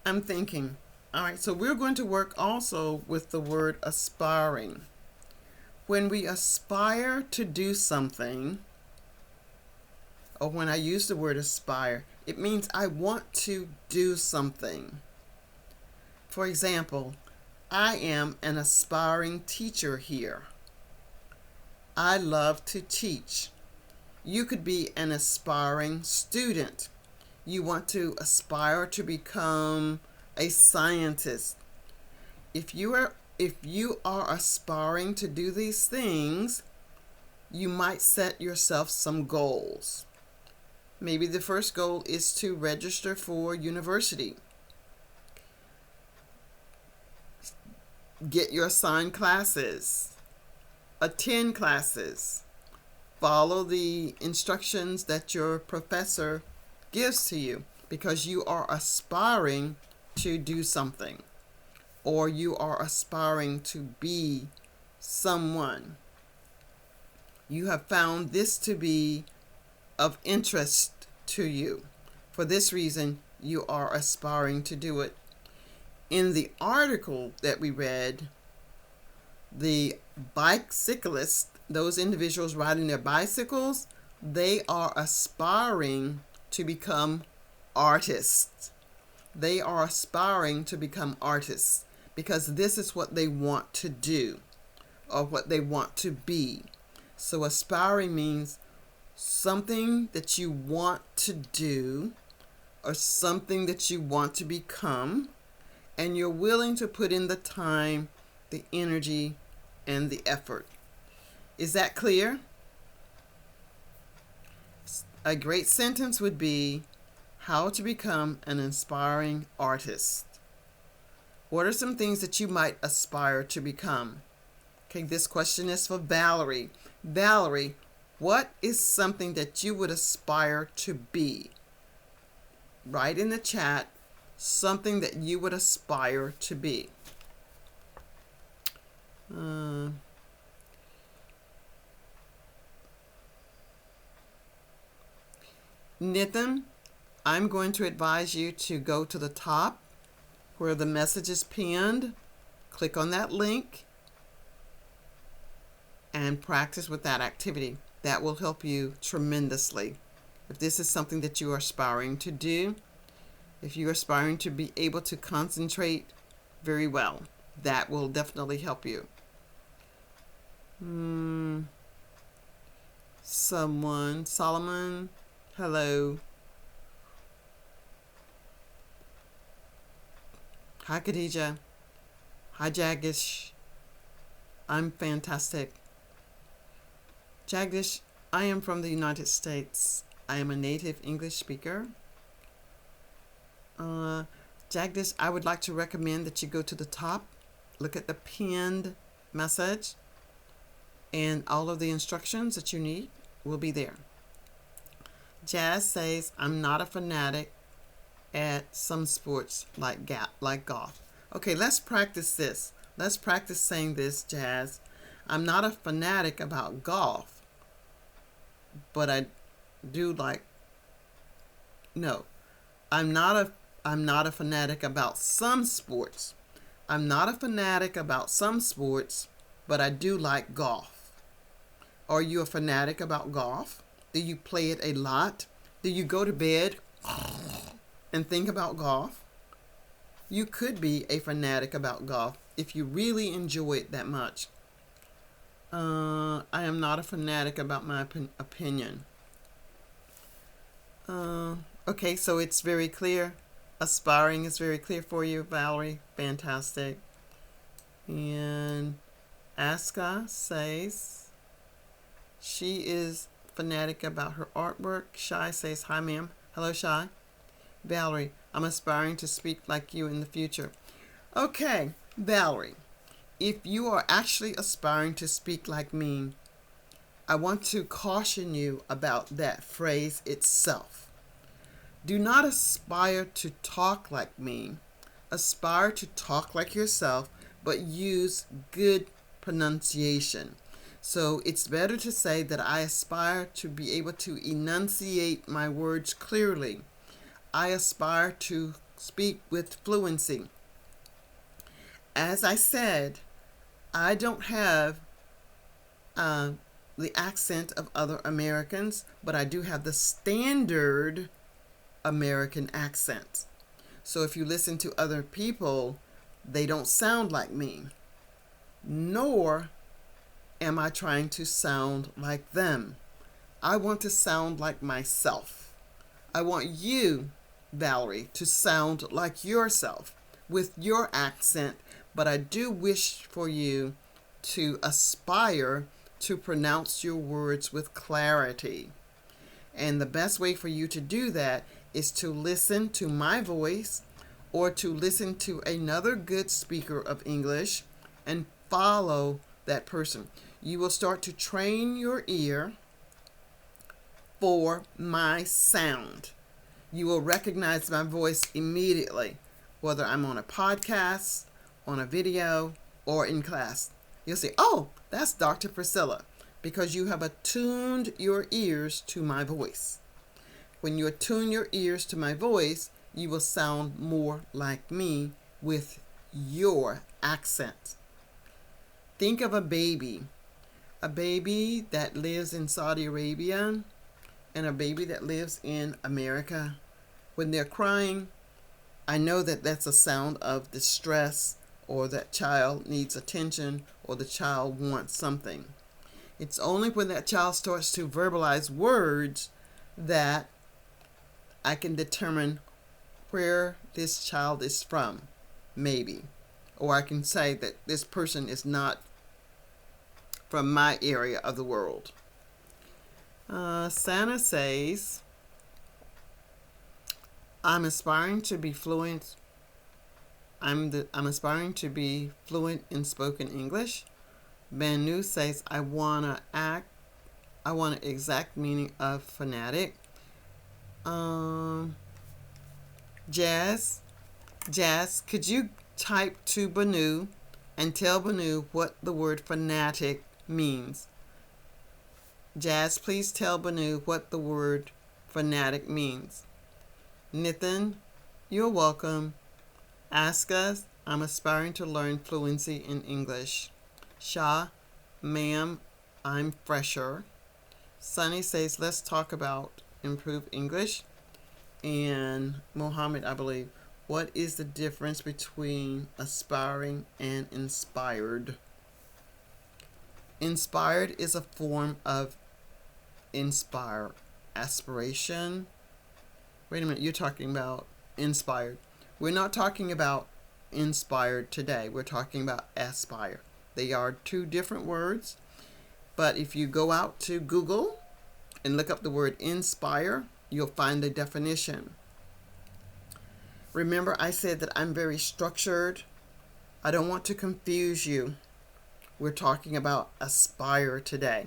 I'm thinking. All right, so we're going to work also with the word aspiring. When we aspire to do something, or when I use the word aspire, it means I want to do something. For example, I am an aspiring teacher here. I love to teach. You could be an aspiring student. You want to aspire to become a scientist. If you are aspiring to do these things, you might set yourself some goals. Maybe the first goal is to register for university. Get your assigned classes. Attend classes. Follow the instructions that your professor gives to you because you are aspiring to do something, or you are aspiring to be someone. You have found this to be of interest to you. For this reason, you are aspiring to do it. In the article that we read, the bicyclists, those individuals riding their bicycles, they are aspiring to become artists. They are aspiring to become artists because this is what they want to do or what they want to be. So aspiring means something that you want to do or something that you want to become, and you're willing to put in the time, the energy, and the effort. Is that clear? A great sentence would be, how to become an inspiring artist. What are some things that you might aspire to become? Okay, this question is for Valerie. Valerie, what is something that you would aspire to be? Write in the chat something that you would aspire to be. Nitin, I'm going to advise you to go to the top where the message is pinned. Click on that link and practice with that activity. That will help you tremendously. If this is something that you are aspiring to do, if you're aspiring to be able to concentrate very well, that will definitely help you. Solomon, hello. Hi, Khadija. Hi, Jagdish. I'm fantastic. Jagdish, I am from the United States. I am a native English speaker. Jagdish, I would like to recommend that you go to the top, look at the pinned message, and all of the instructions that you need will be there. Jazz says, I'm not a fanatic at some sports like golf. Okay, let's practice this. Let's practice saying this, Jazz. I'm not a fanatic about golf, but I do like, no, I'm not a fanatic about some sports. I'm not a fanatic about some sports, but I do like golf. Are you a fanatic about golf? Do you play it a lot? Do you go to bed and think about golf? You could be a fanatic about golf if you really enjoy it that much. I am not a fanatic about my opinion. Okay, so it's very clear. Aspiring is very clear for you, Valerie. Fantastic. And Aska says she is fanatic about her artwork. Shai says, hi, ma'am. Hello, Shai. Valerie, I'm aspiring to speak like you in the future. Okay, Valerie, if you are actually aspiring to speak like me, I want to caution you about that phrase itself. Do not aspire to talk like me. Aspire to talk like yourself, but use good pronunciation. So it's better to say that I aspire to be able to enunciate my words clearly. I aspire to speak with fluency. As I said, I don't have the accent of other Americans, but I do have the standard American accent. So if you listen to other people, they don't sound like me, nor am I trying to sound like them. I want to sound like myself. I want you, Valerie, to sound like yourself with your accent, but I do wish for you to aspire to pronounce your words with clarity. And the best way for you to do that is to listen to my voice or to listen to another good speaker of English and follow that person. You will start to train your ear for my sound. You will recognize my voice immediately, whether I'm on a podcast, on a video, or in class. You'll say, oh, that's Dr. Priscilla, because you have attuned your ears to my voice. When you attune your ears to my voice, you will sound more like me with your accent. Think of a baby that lives in Saudi Arabia and a baby that lives in America. When they're crying, I know that that's a sound of distress, or that child needs attention, or the child wants something. It's only when that child starts to verbalize words that I can determine where this child is from, maybe. Or I can say that this person is not from my area of the world. Santa says, I'm aspiring to be fluent. I'm aspiring to be fluent in spoken English. Banu says, I want an exact meaning of fanatic. Jazz, could you type to Banu and tell Banu what the word fanatic means? Jazz, please tell Banu what the word fanatic means. Nathan, you're welcome. Ask us, I'm aspiring to learn fluency in English. Shah, ma'am, I'm fresher. Sunny says, let's talk about improved English. And Mohammed, I believe, what is the difference between aspiring and inspired? Inspired is a form of aspiration. Wait a minute, you're talking about inspired. We're not talking about inspired today. We're talking about aspire. They are two different words, but if you go out to Google and look up the word inspire, you'll find the definition. Remember, I said that I'm very structured. I don't want to confuse you. We're talking about aspire today.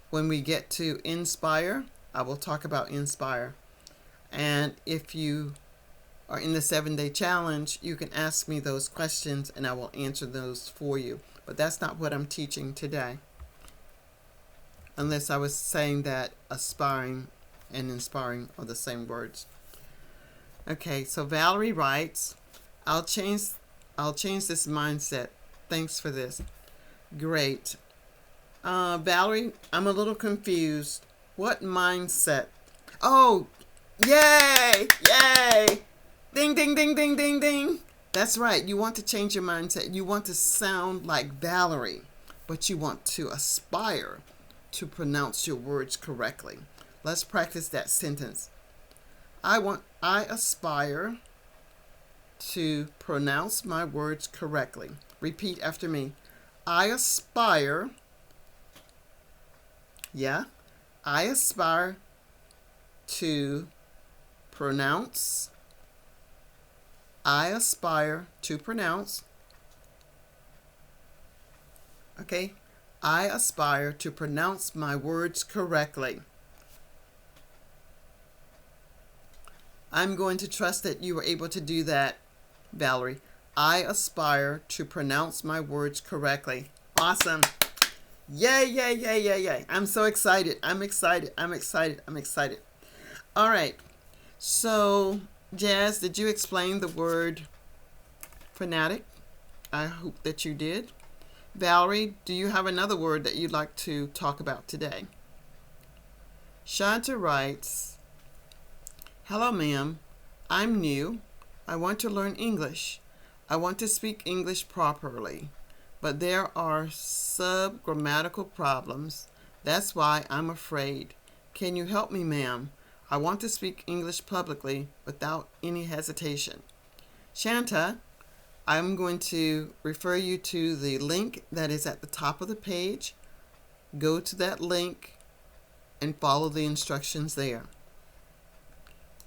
When we get to inspire, I will talk about inspire. And if you are in the 7-day challenge, you can ask me those questions and I will answer those for you. But that's not what I'm teaching today. Unless I was saying that aspiring and inspiring are the same words. Okay, so Valerie writes, I'll change this mindset. Thanks for this. Great. Valerie, I'm a little confused. What mindset? Oh, yay! Yay! Ding, ding, ding, ding, ding, ding. That's right. You want to change your mindset. You want to sound like Valerie, but you want to aspire to pronounce your words correctly. Let's practice that sentence. I aspire to pronounce my words correctly. Repeat after me. I aspire. Yeah. I aspire to pronounce. I aspire to pronounce. Okay. I aspire to pronounce my words correctly. I'm going to trust that you were able to do that, Valerie. I aspire to pronounce my words correctly. Awesome. Yay, yay, yay, yay, yay. I'm so excited. I'm excited. I'm excited. I'm excited. All right. So Jazz, did you explain the word fanatic? I hope that you did. Valerie, do you have another word that you'd like to talk about today? Shanta writes, "Hello, ma'am. I'm new. I want to learn English. I want to speak English properly, but there are sub-grammatical problems. That's why I'm afraid. Can you help me, ma'am? I want to speak English publicly without any hesitation." Shanta, I'm going to refer you to the link that is at the top of the page. Go to that link and follow the instructions there.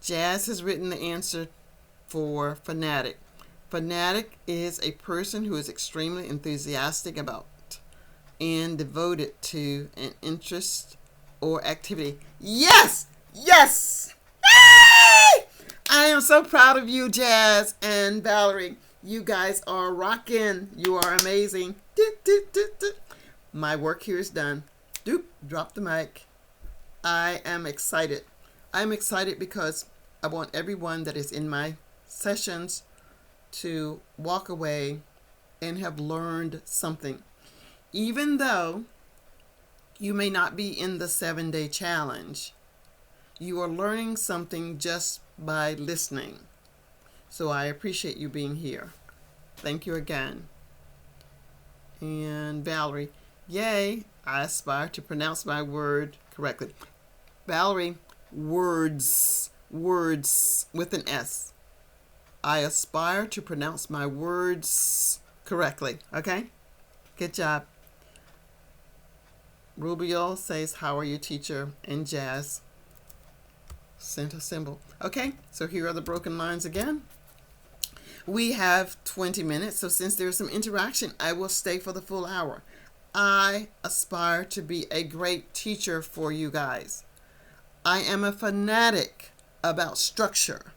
Jazz has written the answer for fanatic. Fanatic is a person who is extremely enthusiastic about and devoted to an interest or activity. Yes! Yes! Yay! I am so proud of you, Jazz and Valerie. You guys are rocking. You are amazing. My work here is done. Doop, drop the mic. I am excited. I'm excited because I want everyone that is in my sessions to walk away and have learned something. Even though you may not be in the 7-day challenge, you are learning something just by listening. So I appreciate you being here. Thank you again. And Valerie, yay, I aspire to pronounce my word correctly. Valerie, words with an S. I aspire to pronounce my words correctly. Okay? Good job. Rubio says, "How are you, teacher?" And Jazz sent a symbol. Okay, so here are the broken lines again. We have 20 minutes, so since there's some interaction, I will stay for the full hour. I aspire to be a great teacher for you guys. I am a fanatic about structure.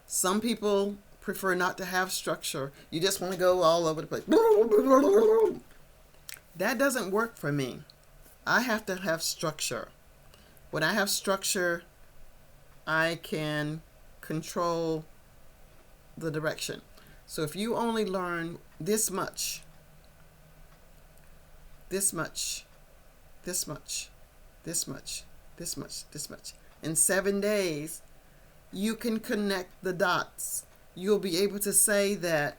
Some people prefer not to have structure. You just want to go all over the place. That doesn't work for me. I have to have structure. When I have structure, I can control the direction. So if you only learn this much, this much, this much, this much, this much, this much, in 7 days, you can connect the dots. You'll be able to say that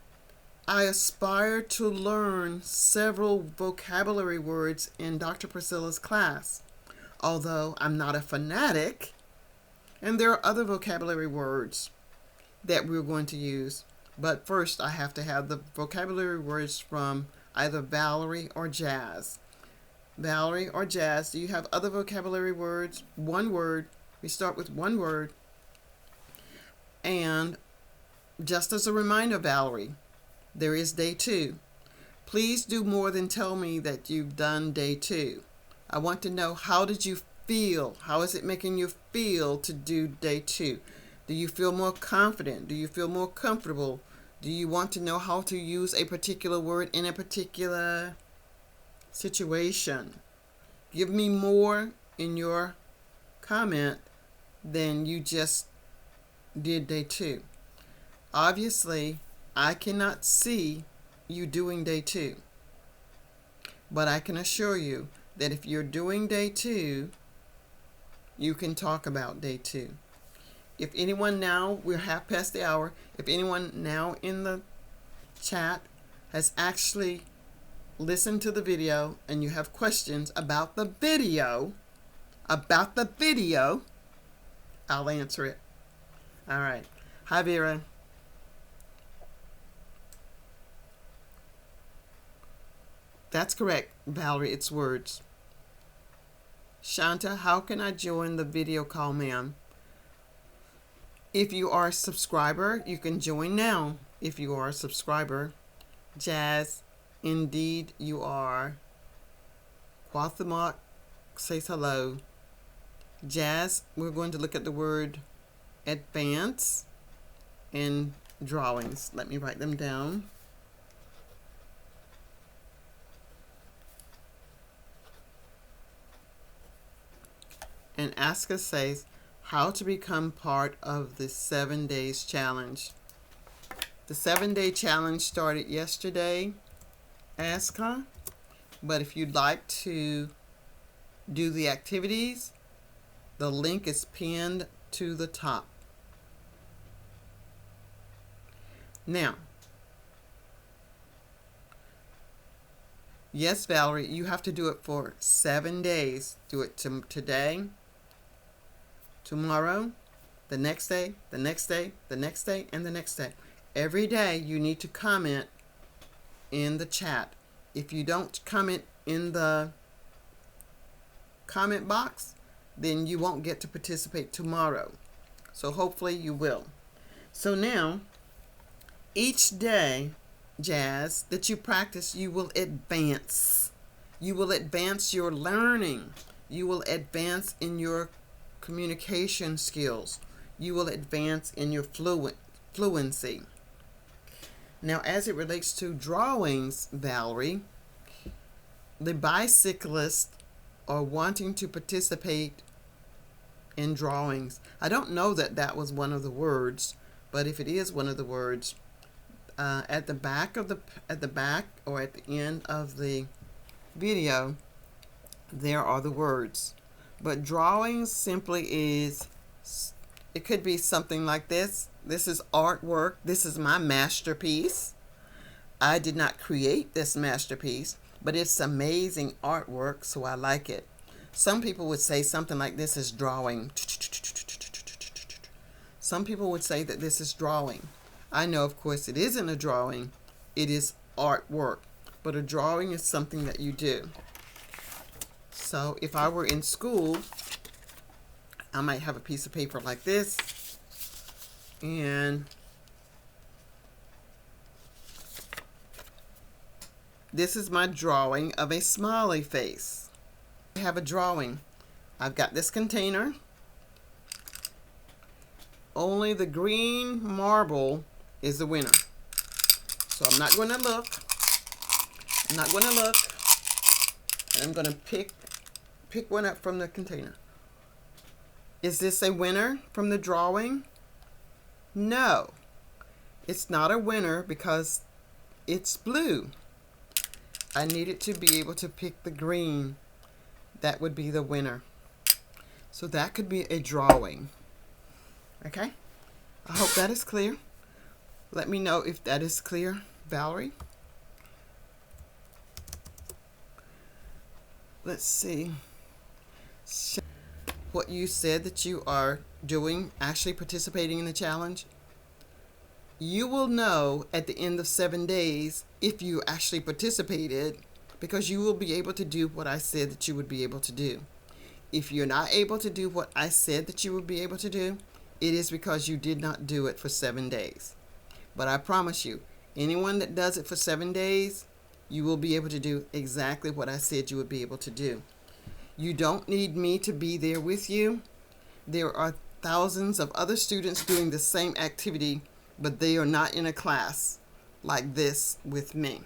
I aspire to learn several vocabulary words in Dr. Priscilla's class. Although I'm not a fanatic, and there are other vocabulary words that we're going to use. But first, I have to have the vocabulary words from either Valerie or Jazz. Valerie or Jazz, do you have other vocabulary words? One word. We start with one word. And just as a reminder, Valerie, there is day 2. Please do more than tell me that you've done day 2. I want to know, how did you feel? How is it making you feel to do day 2? Do you feel more confident? Do you feel more comfortable? Do you want to know how to use a particular word in a particular situation? Give me more in your comment than you just did day 2. Obviously, I cannot see you doing day 2. But I can assure you that if you're doing day 2, you can talk about day 2. If anyone now, we're half past the hour, if anyone now in the chat has actually listened to the video and you have questions about the video, I'll answer it. All right. Hi, Vera. That's correct, Valerie. It's words. Shanta, how can I join the video call, ma'am? If you are a subscriber, you can join now. If you are a subscriber. Jazz, indeed you are. Quathamoc says hello. Jazz, we're going to look at the word advance and drawings. Let me write them down. And Aska says, how to become part of the 7 days challenge. The 7-day challenge started yesterday, ASCA, but if you'd like to do the activities, the link is pinned to the top. Now, yes, Valerie, you have to do it for 7 days. Do it today, tomorrow, the next day, the next day, the next day, and the next day. Every day you need to comment in the chat. If you don't comment in the comment box, then you won't get to participate tomorrow. So hopefully you will. So now, each day, Jazz, that you practice, you will advance. You will advance your learning. You will advance in your communication skills. You will advance in your fluency. Now, as it relates to drawings, Valerie, the bicyclists are wanting to participate in drawings. I don't know that that was one of the words, but if it is one of the words, at the back or at the end of the video, there are the words. But drawings simply is, it could be something like this. This is artwork. This is my masterpiece. I did not create this masterpiece, but it's amazing artwork, so I like it. Some people would say something like this is drawing. Some people would say that this is drawing. I know, of course, it isn't a drawing. It is artwork. But a drawing is something that you do. So if I were in school, I might have a piece of paper like this. And this is my drawing of a smiley face. I have a drawing. I've got this container. Only the green marble is the winner. So I'm not going to look. I'm not going to look. I'm going to pick one up from the container. Is this a winner from the drawing? No. It's not a winner because it's blue. I needed to be able to pick the green. That would be the winner. So that could be a drawing. Okay? I hope that is clear. Let me know if that is clear, Valerie. Let's see. What you said that you are doing, actually participating in the challenge. You will know at the end of 7 days if you actually participated, because you will be able to do what I said that you would be able to do. If you're not able to do what I said that you would be able to do, it is because you did not do it for 7 days. But I promise you, anyone that does it for 7 days, you will be able to do exactly what I said you would be able to do. You don't need me to be there with you. There are thousands of other students doing the same activity, but they are not in a class like this with me.